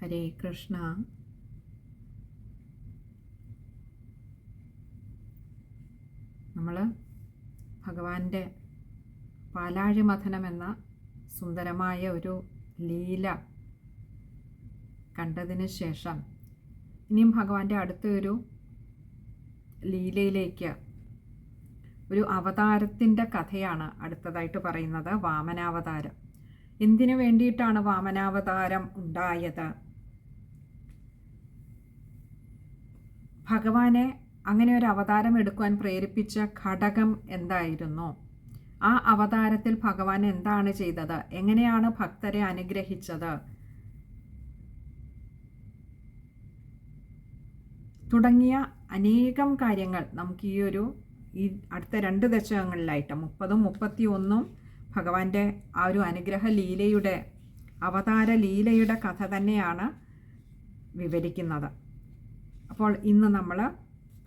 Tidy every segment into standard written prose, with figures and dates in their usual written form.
ഹരേ കൃഷ്ണ. നമ്മൾ ഭഗവാന്റെ പാലാഴി മഥനം എന്ന സുന്ദരമായ ഒരു ലീല കണ്ടതിന് ശേഷം ഇനിയും ഭഗവാന്റെ അടുത്തൊരു ലീലയിലേക്ക്, ഒരു അവതാരത്തിൻ്റെ കഥയാണ് അടുത്തതായിട്ട് പറയുന്നത്. വാമനാവതാരം. എന്തിനു വേണ്ടിയിട്ടാണ് വാമനാവതാരം ഉണ്ടായത്? ഭഗവാനെ അങ്ങനെ ഒരു അവതാരം എടുക്കുവാൻ പ്രേരിപ്പിച്ച ഘടകം എന്തായിരുന്നു? ആ അവതാരത്തിൽ ഭഗവാൻ എന്താണ് ചെയ്തത്? എങ്ങനെയാണ് ഭക്തരെ അനുഗ്രഹിച്ചത്? തുടങ്ങിയ അനേകം കാര്യങ്ങൾ നമുക്ക് ഈ അടുത്ത 2 ദശകങ്ങളിലായിട്ട് 30ഉം 31ഉം ഭഗവാന്റെ ആ ഒരു അനുഗ്രഹ ലീലയുടെ, അവതാര ലീലയുടെ കഥ തന്നെയാണ് വിവരിക്കുന്നത്. അപ്പോൾ ഇന്ന് നമ്മൾ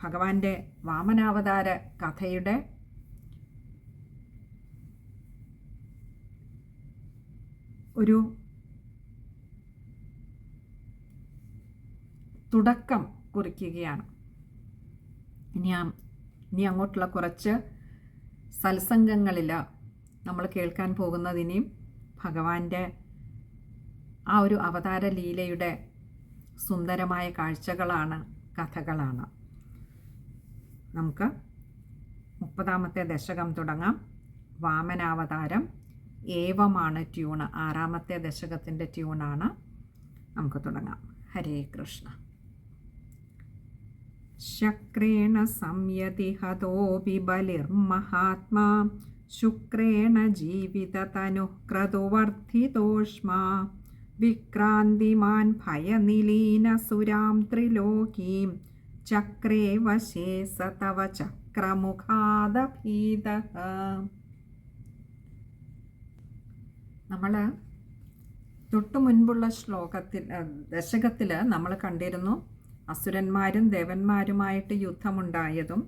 ഭഗവാന്റെ വാമനാവതാര കഥയുടെ ഒരു തുടക്കം കുറിക്കുകയാണ്. ഇനി അങ്ങോട്ടുള്ള കുറച്ച് സത്സംഗങ്ങളിൽ നമ്മൾ കേൾക്കാൻ പോകുന്നത് ഇനിയും ഭഗവാന്റെ ആ ഒരു അവതാര ലീലയുടെ സുന്ദരമായ കാഴ്ചകളാണ്, കഥകളാണ്. നമുക്ക് 30ാമത്തെ ദശകം തുടങ്ങാം. വാമനാവതാരം ഏവമാണ് ട്യൂണ്. 6ാമത്തെ ദശകത്തിൻ്റെ ട്യൂണാണ്. നമുക്ക് തുടങ്ങാം. ഹരേ കൃഷ്ണ. ശക്രേണ സംയതി ഹതോപി ബലിർമഹാത്മാ ശുക്രേണ ജീവിതതനുഃ ക്രതുവർദ്ധിതോഷ്മാ വിക്രാന്തിമാൻ ഭയനിലീനസുരാം ത്രിലോകീം ചക്രേ വശേ സ തവ ചക്രമുഖാദഭീതഃ. നമ്മൾ തൊട്ടു മുൻപുള്ള ദശകത്തിൽ നമ്മൾ കണ്ടിരുന്നു അസുരന്മാരും ദേവന്മാരുമായിട്ട് യുദ്ധമുണ്ടായതും,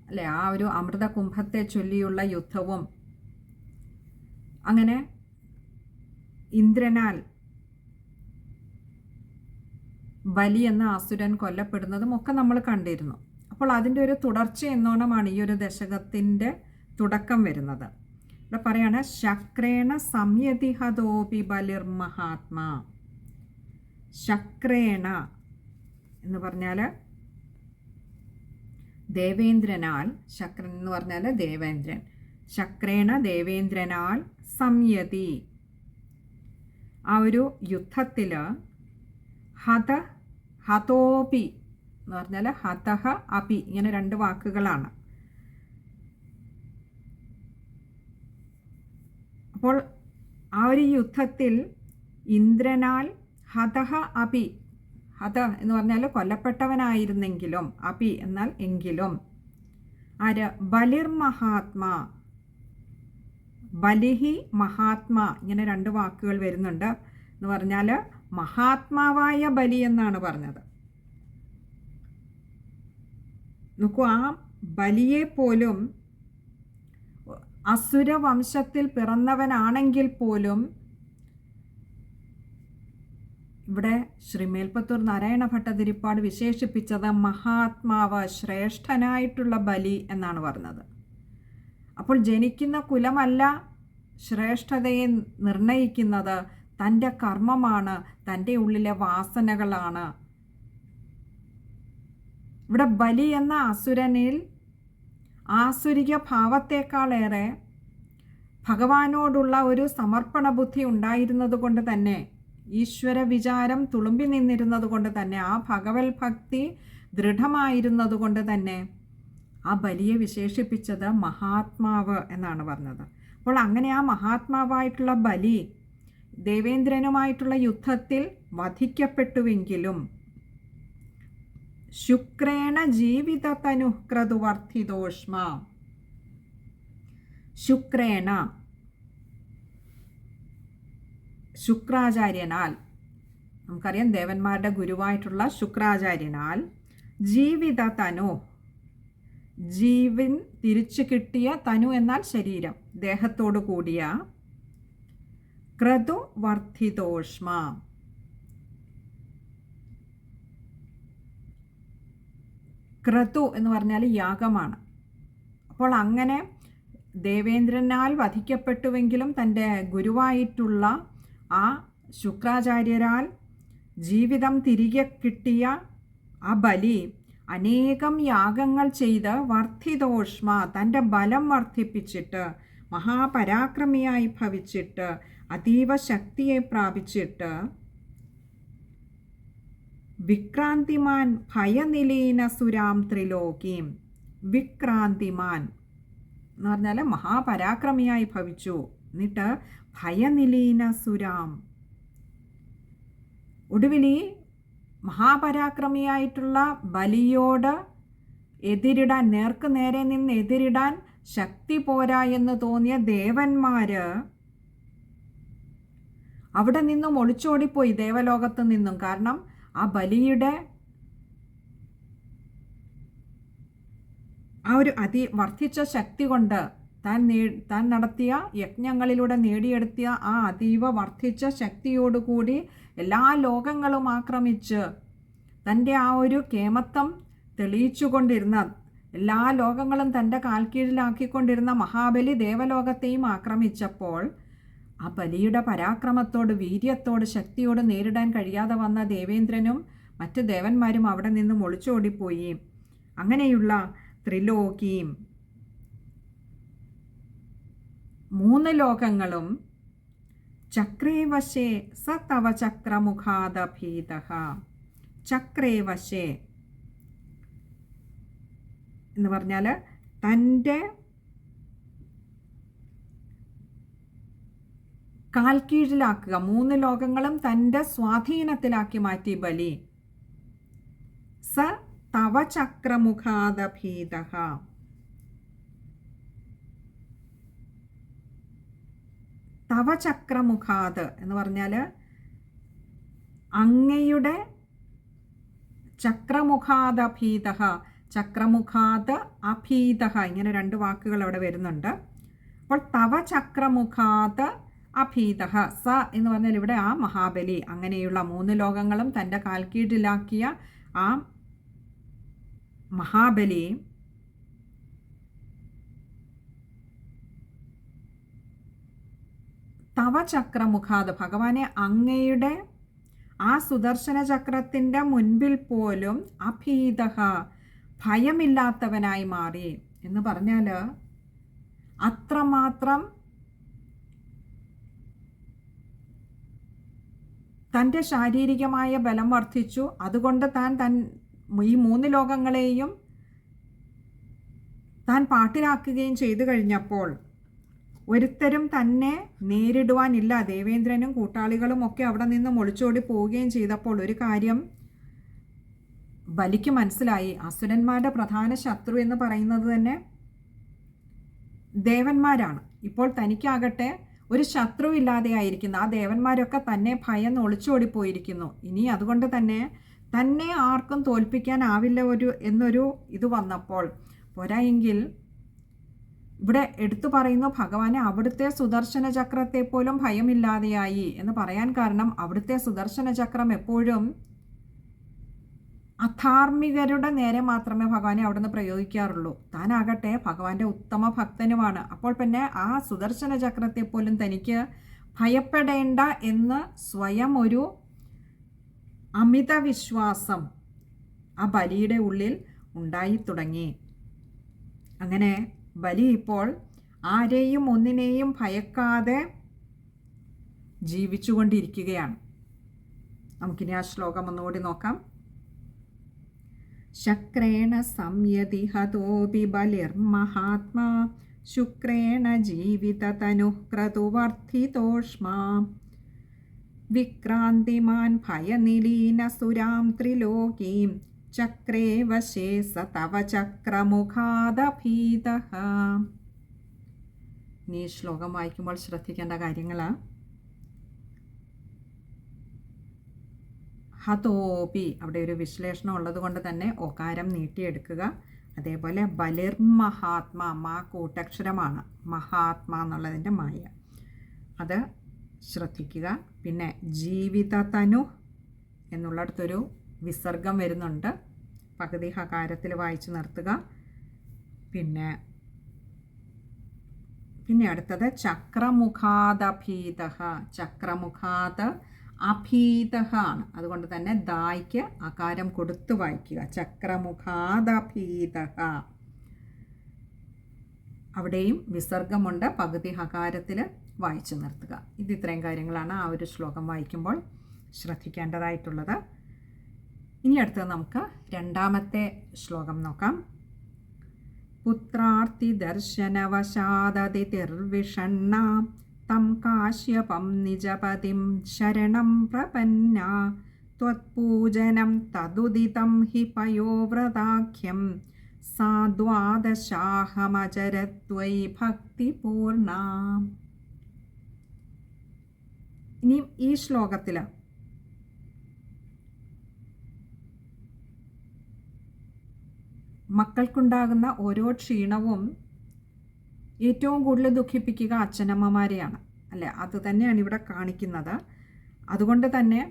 അല്ലെ, ആ ഒരു അമൃതകുംഭത്തെ ചൊല്ലിയുള്ള യുദ്ധവും, അങ്ങനെ ഇന്ദ്രനാൽ ബലി എന്ന അസുരൻ കൊല്ലപ്പെടുന്നതും ഒക്കെ നമ്മൾ കണ്ടിരുന്നു. അപ്പോൾ അതിൻ്റെ ഒരു തുടർച്ച എന്നോണമാണ് ഈ ഒരു ദശകത്തിൻ്റെ തുടക്കം വരുന്നത്. ഇവിടെ പറയാണ് ശക്രേണ സംയതിഹതോപി ബലിർമഹാത്മാ. ശക്രേണ എന്ന് പറഞ്ഞാൽ ദേവേന്ദ്രനാൽ, ശക്രൻ എന്ന് പറഞ്ഞാൽ ദേവേന്ദ്രൻ, ശക്രേണ ദേവേന്ദ്രനാൽ സംയതി, ആ ഒരു യുദ്ധത്തിൽ ഹതോപി എന്ന് പറഞ്ഞാൽ ഹതഹ അപി, ഇങ്ങനെ 2 വാക്കുകളാണ്. അപ്പോൾ ആ ഒരു യുദ്ധത്തിൽ ഇന്ദ്രനാൽ ഹതഹ അപി, ഹത എന്ന് പറഞ്ഞാൽ കൊല്ലപ്പെട്ടവനായിരുന്നെങ്കിലും, അപി എന്നാൽ എങ്കിലും, ബലിർമഹാത്മാ, ബലിഹി മഹാത്മാ, ഇങ്ങനെ 2 വാക്കുകൾ വരുന്നുണ്ട്. എന്ന് പറഞ്ഞാൽ മഹാത്മാവായ ബലി എന്നാണ് പറഞ്ഞത്. നോക്കൂ, ആ ബലിയെ പോലും അസുരവംശത്തിൽ പിറന്നവനാണെങ്കിൽ പോലും ഇവിടെ ശ്രീമേൽപ്പത്തൂർ നാരായണ ഭട്ടതിരിപ്പാട് വിശേഷിപ്പിച്ചത് മഹാത്മാവ്, ശ്രേഷ്ഠനായിട്ടുള്ള ബലി എന്നാണ് പറഞ്ഞത്. അപ്പോൾ ജനിക്കുന്ന കുലമല്ല ശ്രേഷ്ഠതയെ നിർണയിക്കുന്നത്, തൻ്റെ കർമ്മമാണ്, തൻ്റെ ഉള്ളിലെ വാസനകളാണ്. ഇവിടെ ബലി എന്ന അസുരനിൽ ആസുരിക ഭാവത്തേക്കാളേറെ ഭഗവാനോടുള്ള ഒരു സമർപ്പണ ബുദ്ധി ഉണ്ടായിരുന്നത് കൊണ്ട് തന്നെ, ഈശ്വര വിചാരം തുളുമ്പി നിന്നിരുന്നത് കൊണ്ട് തന്നെ, ആ ഭഗവത് ഭക്തി ദൃഢമായിരുന്നത് കൊണ്ട് തന്നെ ആ ബലിയെ വിശേഷിപ്പിച്ചത് മഹാത്മാവ് എന്നാണ് പറഞ്ഞത്. അപ്പോൾ അങ്ങനെ ആ മഹാത്മാവായിട്ടുള്ള ബലി ദേവേന്ദ്രനുമായിട്ടുള്ള യുദ്ധത്തിൽ വധിക്കപ്പെട്ടുവെങ്കിലും ശുക്രേണ ജീവിതതനുഃ ക്രതുവർദ്ധിതോഷ്മാ, ശുക്രേണ, ശുക്രാചാര്യനാൽ, നമുക്കറിയാം ദേവന്മാരുടെ ഗുരുവായിട്ടുള്ള ശുക്രാചാര്യനാൽ, ജീവിതതനു, ജീവൻ തിരിച്ചു കിട്ടിയ, തനു എന്നാൽ ശരീരം, ദേഹത്തോടു കൂടിയ, ക്രതുവർദ്ധിതോഷ്മ, ക്രതു എന്ന് പറഞ്ഞാൽ യാഗമാണ്. അപ്പോൾ അങ്ങനെ ദേവേന്ദ്രനാൽ വധിക്കപ്പെട്ടുവെങ്കിലും തൻ്റെ ഗുരുവായിട്ടുള്ള ആ ശുക്രാചാര്യരാൽ ജീവിതം തിരികെ കിട്ടിയ ആ ബലി അനേകം യാഗങ്ങൾ ചെയ്ത് വർദ്ധിതോഷ്മ തൻ്റെ ബലം വർദ്ധിപ്പിച്ചിട്ട് മഹാപരാക്രമിയായി ഭവിച്ചിട്ട് അതീവ ശക്തിയെ പ്രാപിച്ചിട്ട് വിക്രാന്തിമാൻ ഭയനിലീന സുരാം ത്രിലോകീം. വിക്രാന്തിമാൻ എന്ന് പറഞ്ഞാൽ മഹാപരാക്രമിയായി ഭവിച്ചു. എന്നിട്ട് ഭയനിലീന സുരാം, ഒടുവിൽ ഈ മഹാപരാക്രമിയായിട്ടുള്ള ബലിയോട് എതിരിടാൻ, നേർക്ക് നേരെ നിന്ന് എതിരിടാൻ ശക്തി പോരാ എന്ന് തോന്നിയ ദേവന്മാര് അവിടെ നിന്നും ഒളിച്ചോടിപ്പോയി, ദേവലോകത്ത് നിന്നും. കാരണം ആ ബലിയുടെ ആ ഒരു വർദ്ധിച്ച ശക്തി കൊണ്ട് താൻ നടത്തിയ യജ്ഞങ്ങളിലൂടെ നേടിയെടുത്തിയ ആ അതീവ വർദ്ധിച്ച ശക്തിയോടുകൂടി എല്ലാ ലോകങ്ങളും ആക്രമിച്ച് തൻ്റെ ആ ഒരു കേമത്വം തെളിയിച്ചുകൊണ്ടിരുന്ന, എല്ലാ ലോകങ്ങളും തൻ്റെ കാൽക്കീഴിലാക്കിക്കൊണ്ടിരുന്ന മഹാബലി ദേവലോകത്തെയും ആക്രമിച്ചപ്പോൾ ആ ബലിയുടെ പരാക്രമത്തോട്, വീര്യത്തോട്, ശക്തിയോട് നേരിടാൻ കഴിയാതെ വന്ന ദേവേന്ദ്രനും മറ്റ് ദേവന്മാരും അവിടെ നിന്നും ഒളിച്ചോടിപ്പോയി. അങ്ങനെയുള്ള ത്രിലോകീം, 3 ലോകങ്ങളും ചക്രേ വശേ സ തവ ചക്രമുഖാദഭീതഃ. ചക്രേ വശേ എന്ന് പറഞ്ഞാൽ തൻ്റെ കാൽക്കീഴിലാക്കുക, 3 ലോകങ്ങളും തൻ്റെ സ്വാധീനത്തിലാക്കി മാറ്റി ബലി. സ തവ ചക്രമുഖാദഭീതഃ. തവ ചക്രമുഖാത് എന്ന് പറഞ്ഞാൽ അങ്ങയുടെ ചക്രമുഖാദഭീതഃ, ചക്രമുഖാത് അഭീതഃ, ഇങ്ങനെ 2 വാക്കുകൾ അവിടെ വരുന്നുണ്ട്. അപ്പോൾ തവ ചക്രമുഖാത് അഭീതഃ, സ എന്ന് പറഞ്ഞാൽ ഇവിടെ ആ മഹാബലി, അങ്ങനെയുള്ള 3 ലോകങ്ങളും തൻ്റെ കാൽക്കീഴിലാക്കിയ ആ മഹാബലി തവ ചക്രമുഖാത്, ഭഗവാനെ അങ്ങയുടെ ആ സുദർശന ചക്രത്തിൻ്റെ മുൻപിൽ പോലും അഭീതഃ, ഭയമില്ലാത്തവനായി മാറി എന്ന് പറഞ്ഞാൽ അത്രമാത്രം തൻ്റെ ശാരീരികമായ ബലം വർദ്ധിച്ചു. അതുകൊണ്ട് ഈ 3 ലോകങ്ങളെയും താൻ പാട്ടിലാക്കുകയും ചെയ്തു കഴിഞ്ഞപ്പോൾ ഒരുത്തരും തന്നെ നേരിടുവാനില്ല. ദേവേന്ദ്രനും കൂട്ടാളികളും ഒക്കെ അവിടെ നിന്നും ഒളിച്ചോടി പോവുകയും ചെയ്തപ്പോൾ ഒരു കാര്യം ബലിക്ക് മനസ്സിലായി. അസുരന്മാരുടെ പ്രധാന ശത്രു എന്ന് പറയുന്നത് തന്നെ ദേവന്മാരാണ്. ഇപ്പോൾ തനിക്കാകട്ടെ ഒരു ശത്രു ഇല്ലാതെയായിരിക്കുന്നു. ആ ദേവന്മാരൊക്കെ തന്നെ ഭയന്ന് ഒളിച്ചോടിപ്പോയിരിക്കുന്നു. ഇനി അതുകൊണ്ട് തന്നെ ആർക്കും തോൽപ്പിക്കാനാവില്ല എന്നൊരു ഇത് വന്നപ്പോൾ, പോരായെങ്കിൽ ഇവിടെ എടുത്തു പറയുന്നു ഭഗവാനെ അവിടുത്തെ സുദർശന ചക്രത്തെ പോലും ഭയമില്ലാതെയായി എന്ന് പറയാൻ കാരണം അവിടുത്തെ സുദർശന ചക്രം എപ്പോഴും അധാർമികരുടെ നേരെ മാത്രമേ ഭഗവാനെ അവിടുന്ന് പ്രയോഗിക്കാറുള്ളൂ. താനാകട്ടെ ഭഗവാന്റെ ഉത്തമ ഭക്തനുമാണ്. അപ്പോൾ പിന്നെ ആ സുദർശന ചക്രത്തെ പോലും തനിക്ക് ഭയപ്പെടേണ്ട എന്ന് സ്വയം ഒരു അമിത വിശ്വാസം ആ ബലിയുടെ ഉള്ളിൽ ഉണ്ടായി തുടങ്ങി. അങ്ങനെ ബലി ഇപ്പോൾ ആരെയും ഒന്നിനെയും ഭയക്കാതെ ജീവിച്ചുകൊണ്ടിരിക്കുകയാണ്. നമുക്കിനി ആ ശ്ലോകം ഒന്നുകൂടി നോക്കാം. ശക്രേണ സംയതി ഹതോപി ബലിർമഹാത്മാ ശുക്രേണ ജീവിതതനുഃ ക്രതുവർദ്ധിതോഷ്മാ വിക്രാന്തിമാൻ ഭയനിലീന സുരാം ത്രിലോകീം ചക്രേ വശേ സ തവ ചക്രമുഖാദഭീതഃ. ഈ ശ്ലോകം വായിക്കുമ്പോൾ ശ്രദ്ധിക്കേണ്ട കാര്യങ്ങൾ, ഹതോപി അവിടെ ഒരു വിശ്ലേഷണം ഉള്ളത് കൊണ്ട് തന്നെ ഓകാരം നീട്ടിയെടുക്കുക. അതേപോലെ ബലിർമഹാത്മാ, മാ കൂട്ടക്ഷരമാണ്, മഹാത്മാ എന്നുള്ളതിൻ്റെ മായ, അത് ശ്രദ്ധിക്കുക. പിന്നെ ജീവിതതനു എന്നുള്ളിടത്തൊരു വിസർഗം വരുന്നുണ്ട്. പകുതി ഹകാരത്തിൽ വായിച്ചു നിർത്തുക. പിന്നെ അടുത്തത് ചക്രമുഖാദഭീത. ചക്രമുഖാത് അഭീത ആണ്. അതുകൊണ്ട് തന്നെ ദായ്ക്ക് അകാരം കൊടുത്തു വായിക്കുക. ചക്രമുഖാദഭീത. അവിടെയും വിസർഗമുണ്ട്. പകുതി ഹകാരത്തിൽ വായിച്ചു നിർത്തുക. ഇത്രയും കാര്യങ്ങളാണ് ആ ഒരു ശ്ലോകം വായിക്കുമ്പോൾ ശ്രദ്ധിക്കേണ്ടതായിട്ടുള്ളത്. ഇനി അടുത്തത് നമുക്ക് രണ്ടാമത്തെ ശ്ലോകം നോക്കാം. പുത്രാർത്തി ദർശനവശാദതിർവിഷണ്ണ തം കാശ്യപം നിജപതിം ശരണം പ്രപന്ന ത്വത്പൂജനം തദുദിതം ഹി പയോവ്രതാഖ്യം സാ ദ്വാദശാഹമചരത്വൈ ഭക്തിപൂർണ. ഇനിയും ഈ ശ്ലോകത്തിൽ മക്കൾക്കുണ്ടാകുന്ന ഓരോ ക്ഷീണവും ഏറ്റവും കൂടുതൽ ദുഃഖിപ്പിക്കുക അച്ഛനമ്മമാരെയാണ്, അല്ലേ? അത് തന്നെയാണ് ഇവിടെ കാണിക്കുന്നത്. അതുകൊണ്ട് തന്നെ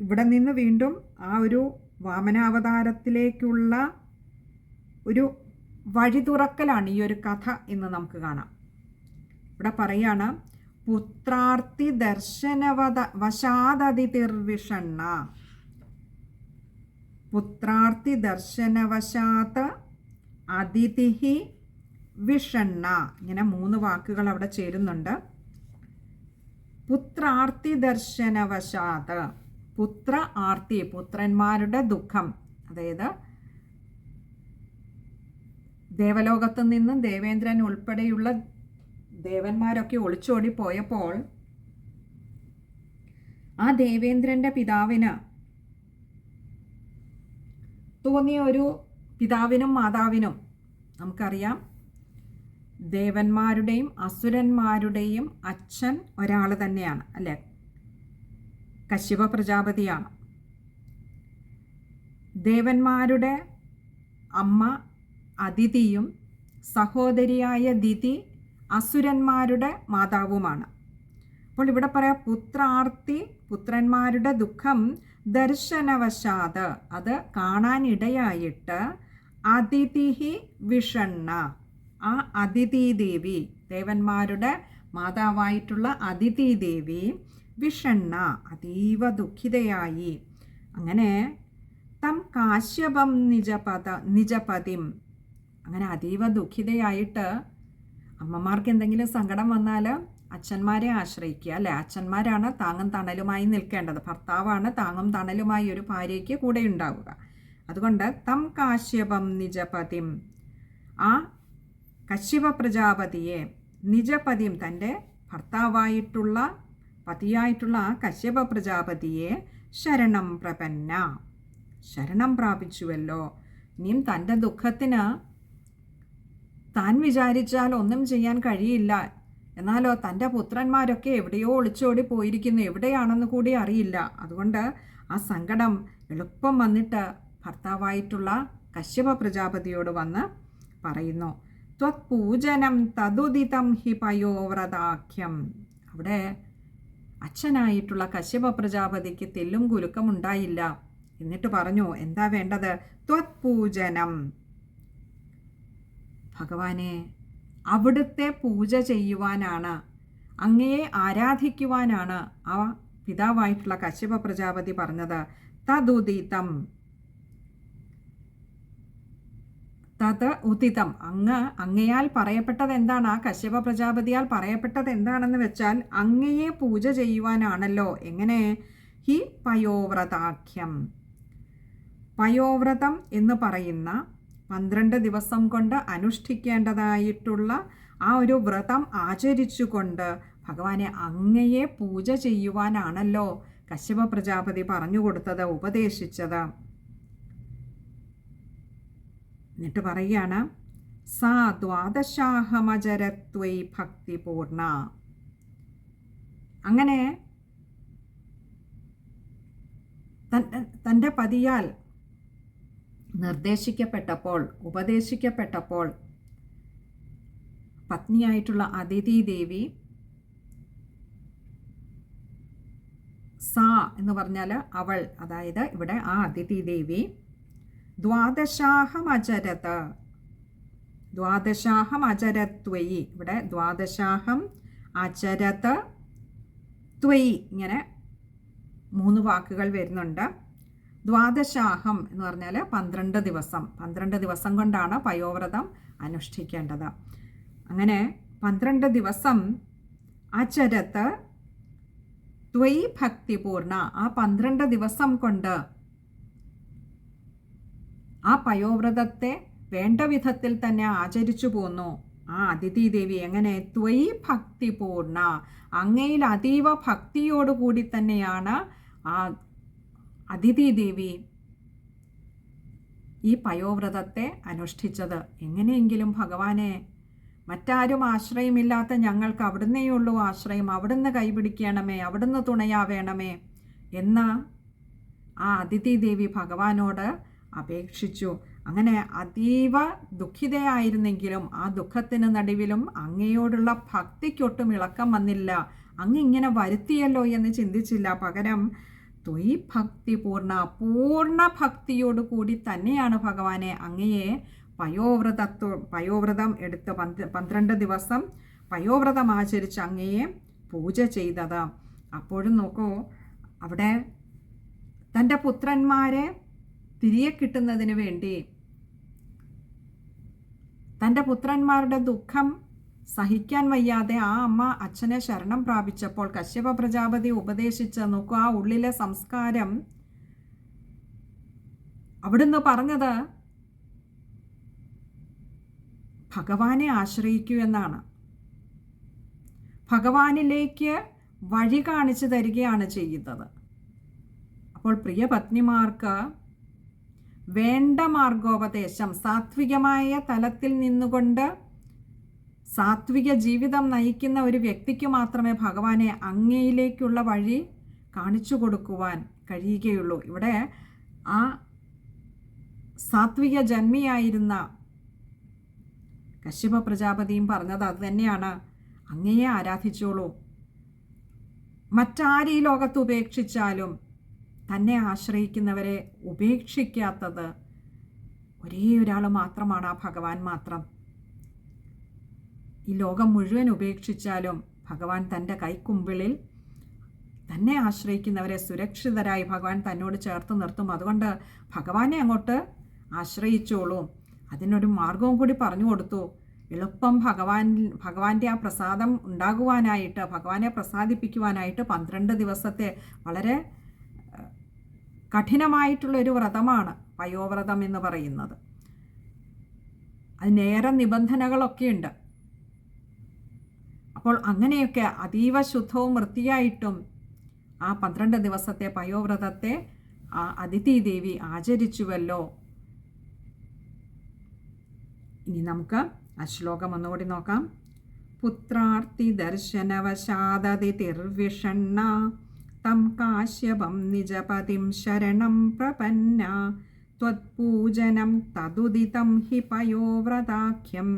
ഇവിടെ നിന്ന് വീണ്ടും ആ ഒരു വാമനാവതാരത്തിലേക്കുള്ള ഒരു വഴി തുറക്കലാണ് ഈ ഒരു കഥ എന്ന് നമുക്ക് കാണാം. ഇവിടെ പറയാണ്, പുത്രാർത്തി വശാദതിർവിഷണ്ണ. പുത്രാർത്തി ദർശനവശാത്ത് അതിഥി വിഷണ്ണ. ഇങ്ങനെ 3 വാക്കുകൾ അവിടെ ചേരുന്നുണ്ട്. പുത്രാർത്തി ദർശനവശാത്ത്. പുത്ര ആർത്തി, പുത്രന്മാരുടെ ദുഃഖം. അതായത് ദേവലോകത്തു നിന്നും ദേവേന്ദ്രൻ ഉൾപ്പെടെയുള്ള ദേവന്മാരൊക്കെ ഒളിച്ചോടി പോയപ്പോൾ ആ ദേവേന്ദ്രൻ്റെ പിതാവിന് തോന്നിയ ഒരു പിതാവിനും മാതാവിനും, നമുക്കറിയാം ദേവന്മാരുടെയും അസുരന്മാരുടെയും അച്ഛൻ ഒരാൾ തന്നെയാണ്, അല്ലേ? കശ്യപ പ്രജാപതിയാണ്. ദേവന്മാരുടെ അമ്മ അതിഥിയും സഹോദരിയായ ദിതി അസുരന്മാരുടെ മാതാവുമാണ്. അപ്പോൾ ഇവിടെ പറയാം, പുത്രാർത്തി, പുത്രന്മാരുടെ ദുഃഖം ദർശനവശാത്, അത് കാണാനിടയായിട്ട് അതിഥി വിഷണ്ണ, ആ അതിഥി ദേവി, ദേവന്മാരുടെ മാതാവായിട്ടുള്ള അതിഥി ദേവി വിഷണ്ണ, അതീവ ദുഃഖിതയായി. അങ്ങനെ തം കാശ്യപം നിജപതിം, അങ്ങനെ അതീവ ദുഃഖിതയായിട്ട് അമ്മമാർക്ക് എന്തെങ്കിലും സങ്കടം വന്നാൽ അച്ഛന്മാരെ ആശ്രയിക്കുക, അല്ലേ? അച്ഛന്മാരാണ് താങ്ങും തണലുമായി നിൽക്കേണ്ടത്. ഭർത്താവാണ് താങ്ങും തണലുമായി ഒരു ഭാര്യയ്ക്ക് കൂടെ ഉണ്ടാവുക. അതുകൊണ്ട് തം കാശ്യപം നിജപതിം, ആ കശ്യപ പ്രജാപതിയെ, നിജപതിം തൻ്റെ ഭർത്താവായിട്ടുള്ള പതിയായിട്ടുള്ള ആ കശ്യപ പ്രജാപതിയെ ശരണം പ്രപന്ന, ശരണം പ്രാപിച്ചുവല്ലോ. ഇനിയും തൻ്റെ ദുഃഖത്തിന് താൻ വിചാരിച്ചാൽ ഒന്നും ചെയ്യാൻ കഴിയില്ല. എന്നാലോ തൻ്റെ പുത്രന്മാരൊക്കെ എവിടെയോ ഒളിച്ചോടി പോയിരിക്കുന്നു, എവിടെയാണെന്ന് കൂടി അറിയില്ല. അതുകൊണ്ട് ആ സങ്കടം എളുപ്പം വന്നിട്ട് ഭർത്താവായിട്ടുള്ള കശ്യപ പ്രജാപതിയോട് വന്ന് പറയുന്നു. ത്വത്പൂജനം തദുദിതം ഹി പയോവ്രതാഖ്യം. അവിടെ അച്ഛനായിട്ടുള്ള കശ്യപ പ്രജാപതിക്ക് തെല്ലും കുലുക്കമുണ്ടായില്ല. എന്നിട്ട് പറഞ്ഞു, എന്താ വേണ്ടത്? ത്വത്പൂജനം, ഭഗവാനെ അവിടുത്തെ പൂജ ചെയ്യുവാനാണ്, അങ്ങയെ ആരാധിക്കുവാനാണ് ആ പിതാവായിട്ടുള്ള കശ്യപ പ്രജാപതി പറഞ്ഞത്. തദുദിതം, തത് ഉദിതം, അങ്ങയാൽ പറയപ്പെട്ടത് എന്താണ്? ആ കശ്യപ പ്രജാപതിയാൽ പറയപ്പെട്ടത് എന്താണെന്ന് വെച്ചാൽ അങ്ങയെ പൂജ ചെയ്യുവാനാണല്ലോ. എങ്ങനെ? ഹി പയോവ്രതാഖ്യം. പയോവ്രതം എന്ന് പറയുന്ന 12 ദിവസം കൊണ്ട് അനുഷ്ഠിക്കേണ്ടതായിട്ടുള്ള ആ ഒരു വ്രതം ആചരിച്ചുകൊണ്ട് ഭഗവാനെ അങ്ങയെ പൂജ ചെയ്യുവാനാണല്ലോ കശ്യപ പ്രജാപതി പറഞ്ഞു കൊടുത്തത്, ഉപദേശിച്ചത്. എന്നിട്ട് പറയുകയാണ്, സാ ദ്വാദശാഹമചരത്വൈ ഭക്തിപൂർണ. അങ്ങനെ തൻ്റെ പതിയാൽ നിർദ്ദേശിക്കപ്പെട്ടപ്പോൾ, ഉപദേശിക്കപ്പെട്ടപ്പോൾ പത്നിയായിട്ടുള്ള അതിഥി ദേവി, സാ എന്ന് പറഞ്ഞാൽ അവൾ, അതായത് ഇവിടെ ആ അതിഥി ദേവി ദ്വാദശാഹമചരത്. ദ്വാദശാഹം അചരത്വയി. ഇവിടെ ദ്വാദശാഹം അചരത് ത്വയി, ഇങ്ങനെ 3 വാക്കുകൾ വരുന്നുണ്ട്. ദ്വാദശാഹം എന്ന് പറഞ്ഞാൽ 12 ദിവസം. 12 ദിവസം കൊണ്ടാണ് പയോവ്രതം അനുഷ്ഠിക്കേണ്ടത്. അങ്ങനെ 12 ദിവസം അചരത്ത് ത്വയി ഭക്തിപൂർണ. ആ 12 ദിവസം കൊണ്ട് ആ പയോവ്രതത്തെ വേണ്ട വിധത്തിൽ തന്നെ ആചരിച്ചു പോന്നു ആ അദിതി ദേവി. എങ്ങനെ? ത്വയി ഭക്തിപൂർണ, അങ്ങയിൽ അതീവ ഭക്തിയോടുകൂടി തന്നെയാണ് ആ അദിതി ദേവി ഈ പയോവ്രതത്തെ അനുഷ്ഠിച്ചത്. എങ്ങനെയെങ്കിലും ഭഗവാനെ, മറ്റാരും ആശ്രയമില്ലാത്ത ഞങ്ങൾക്ക് അവിടുന്നേയുള്ളൂ ആശ്രയം, അവിടുന്ന് കൈപിടിക്കണമേ, അവിടുന്ന് തുണയാവേണമേ എന്ന് ആ അദിതി ദേവി ഭഗവാനോട് അപേക്ഷിച്ചു. അങ്ങനെ അതീവ ദുഃഖിതയായിരുന്നെങ്കിലും ആ ദുഃഖത്തിന് നടുവിലും അങ്ങയോടുള്ള ഭക്തിക്കൊട്ടും ഇളക്കം വന്നില്ല. അങ്ങ് ഇങ്ങനെ വരുത്തിയല്ലോ എന്ന് ചിന്തിച്ചില്ല. പകരം ത്വയി ഭക്തി പൂർണ്ണ ഭക്തിയോടു കൂടി തന്നെയാണ് ഭഗവാനെ അങ്ങയെ പയോവ്രതം എടുത്ത് 12 ദിവസം പയോവ്രതം ആചരിച്ച് അങ്ങയെ പൂജ ചെയ്തത്. അപ്പോഴും നോക്കൂ, അവിടെ തൻ്റെ പുത്രന്മാരെ തിരികെ കിട്ടുന്നതിന് വേണ്ടി, തൻ്റെ പുത്രന്മാരുടെ ദുഃഖം സഹിക്കാൻ വയ്യാതെ ആ അമ്മ അച്ഛനെ ശരണം പ്രാപിച്ചപ്പോൾ കശ്യപ പ്രജാപതി ഉപദേശിച്ച് നോക്കൂ, ആ ഉള്ളിലെ സംസ്കാരം. അവിടുന്ന് പറഞ്ഞത് ഭഗവാനെ ആശ്രയിക്കൂ എന്നാണ്. ഭഗവാനിലേക്ക് വഴി കാണിച്ചു തരികയാണ് ചെയ്യുന്നത്. അപ്പോൾ പ്രിയ പത്നിമാർക്ക് വേണ്ട മാർഗോപദേശം, സാത്വികമായ തലത്തിൽ നിന്നുകൊണ്ട് സാത്വിക ജീവിതം നയിക്കുന്ന ഒരു വ്യക്തിക്ക് മാത്രമേ ഭഗവാനെ അങ്ങയിലേക്കുള്ള വഴി കാണിച്ചു കൊടുക്കുവാൻ കഴിയുകയുള്ളൂ. ഇവിടെ ആ സാത്വിക ജന്മിയായിരുന്ന കശ്യപ പ്രജാപതിയും പറഞ്ഞത് അത് തന്നെയാണ്. അങ്ങയെ ആരാധിച്ചോളൂ, മറ്റാരീ ലോകത്ത് ഉപേക്ഷിച്ചാലും തന്നെ ആശ്രയിക്കുന്നവരെ ഉപേക്ഷിക്കാത്തത് ഒരേ ഒരാൾ മാത്രമാണ്, ആ ഭഗവാൻ മാത്രം. ഈ ലോകം മുഴുവൻ ഉപേക്ഷിച്ചാലും ഭഗവാൻ തൻ്റെ കൈക്കുമ്പിളിൽ തന്നെ ആശ്രയിക്കുന്നവരെ സുരക്ഷിതരായി ഭഗവാൻ തന്നോട് ചേർത്ത് നിർത്തും. അതുകൊണ്ട് ഭഗവാനെ അങ്ങോട്ട് ആശ്രയിച്ചോളൂ. അതിനൊരു മാർഗവും കൂടി പറഞ്ഞു കൊടുത്തു. എളുപ്പം ഭഗവാന്റെ ആ പ്രസാദം ഉണ്ടാകുവാനായിട്ട്, ഭഗവാനെ പ്രസാദിപ്പിക്കുവാനായിട്ട് 12 ദിവസത്തെ വളരെ കഠിനമായിട്ടുള്ളൊരു വ്രതമാണ് പയോവ്രതം എന്ന് പറയുന്നത്. അതിനേറെ നിബന്ധനകളൊക്കെയുണ്ട്. അപ്പോൾ അങ്ങനെയൊക്കെ അതീവ ശുദ്ധവും വൃത്തിയായിട്ടും ആ 12 ദിവസത്തെ പയോവ്രതത്തെ ആ അദിതി ദേവി ആചരിച്ചുവല്ലോ. ഇനി നമുക്ക് ആ ശ്ലോകം ഒന്നുകൂടി നോക്കാം. പുത്രാർത്തി ദർശനവശാദതിർവിഷണ്ണ തം കാശ്യപം നിജപതിം ശരണം പ്രപന്ന ത്വത്പൂജനം തദുദിതം ഹി പയോവ്രതാഖ്യം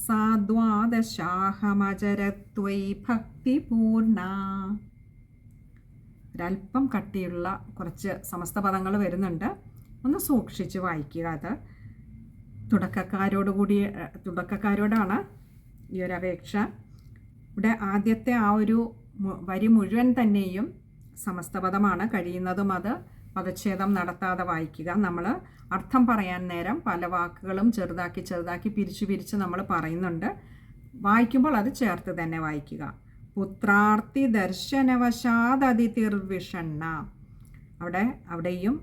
സാ ദ്വാദശാഹമചരത്വയി ഭക്തിപൂർണ. ഒരല്പം കട്ടിയുള്ള കുറച്ച് സമസ്ത പദങ്ങൾ വരുന്നുണ്ട്, ഒന്ന് സൂക്ഷിച്ച് വായിക്കുക. അത് തുടക്കക്കാരോടാണ് ഈ ഒരു അപേക്ഷ. ഇവിടെ ആദ്യത്തെ ആ ഒരു വരി മുഴുവൻ തന്നെയും സമസ്തപദമാണ്. കഴിയുന്നതും അത് പദച്ഛേദം നടത്താതെ വായിക്കുക. നമ്മൾ അർത്ഥം പറയാൻ നേരം പല വാക്കുകളും ചെറുതാക്കി പിരിച്ച് നമ്മൾ പറയുന്നുണ്ട്. വായിക്കുമ്പോൾ അത് ചേർത്ത് തന്നെ വായിക്കുക. പുത്രാർത്തി ദർശനവശാദതിർവിഷണ്ണ. അവിടെയും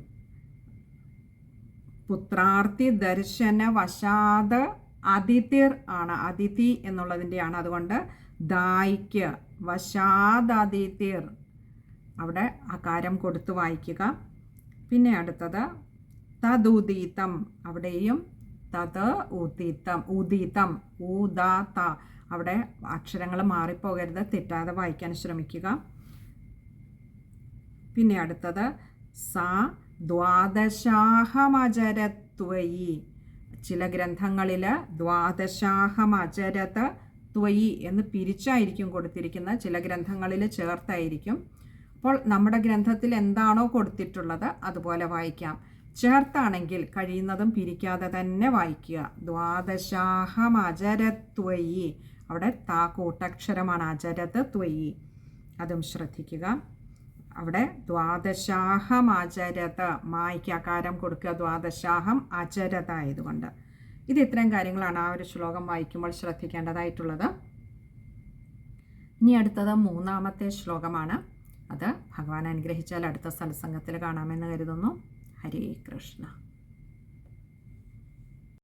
പുത്രാർത്തി ദർശനവശാദ് അതിഥിർ ആണ്, അതിഥി എന്നുള്ളതിൻ്റെയാണ്. അതുകൊണ്ട് ദായിക്ക് വശാദതിഥിർ അവിടെ അകാരം കൊടുത്തു വായിക്കുക. പിന്നെ അടുത്തത് തദുദീതം. അവിടെയും തത് ഉദീതം ഊദാത്ത. അവിടെ അക്ഷരങ്ങൾ മാറിപ്പോകരുത്, തെറ്റാതെ വായിക്കാൻ ശ്രമിക്കുക. പിന്നെ അടുത്തത് സാ ദ്വാദശാഹമചരത്വയി. ചില ഗ്രന്ഥങ്ങളിൽ ദ്വാദശാഹമചരത് ത്വയി എന്ന് പിരിച്ചായിരിക്കും കൊടുത്തിരിക്കുന്നത്, ചില ഗ്രന്ഥങ്ങളിൽ ചേർത്തായിരിക്കും. അപ്പോൾ നമ്മുടെ ഗ്രന്ഥത്തിൽ എന്താണോ കൊടുത്തിട്ടുള്ളത് അതുപോലെ വായിക്കാം. ചേർത്താണെങ്കിൽ കഴിയുന്നതും പിരിക്കാതെ തന്നെ വായിക്കുക. ദ്വാദശാഹമചരത്വയി, അവിടെ താ കൂട്ടക്ഷരമാണ്, അചരത് ത്വയി, അതും ശ്രദ്ധിക്കുക. അവിടെ ദ്വാദശാഹമചരത്, മായ്ക്ക് അകാരം കൊടുക്കുക, ദ്വാദശാഹം അചരത് ആയതുകൊണ്ട്. ഇത് ഇത്രയും കാര്യങ്ങളാണ് ആ ഒരു ശ്ലോകം വായിക്കുമ്പോൾ ശ്രദ്ധിക്കേണ്ടതായിട്ടുള്ളത്. ഇനി അടുത്തത് 3-ാമത്തെ ശ്ലോകമാണ്. അത് ഭഗവാൻ അനുഗ്രഹിച്ചാൽ അടുത്ത സത്സംഗത്തിൽ കാണാമെന്ന് കരുതുന്നു. ഹരേ കൃഷ്ണ.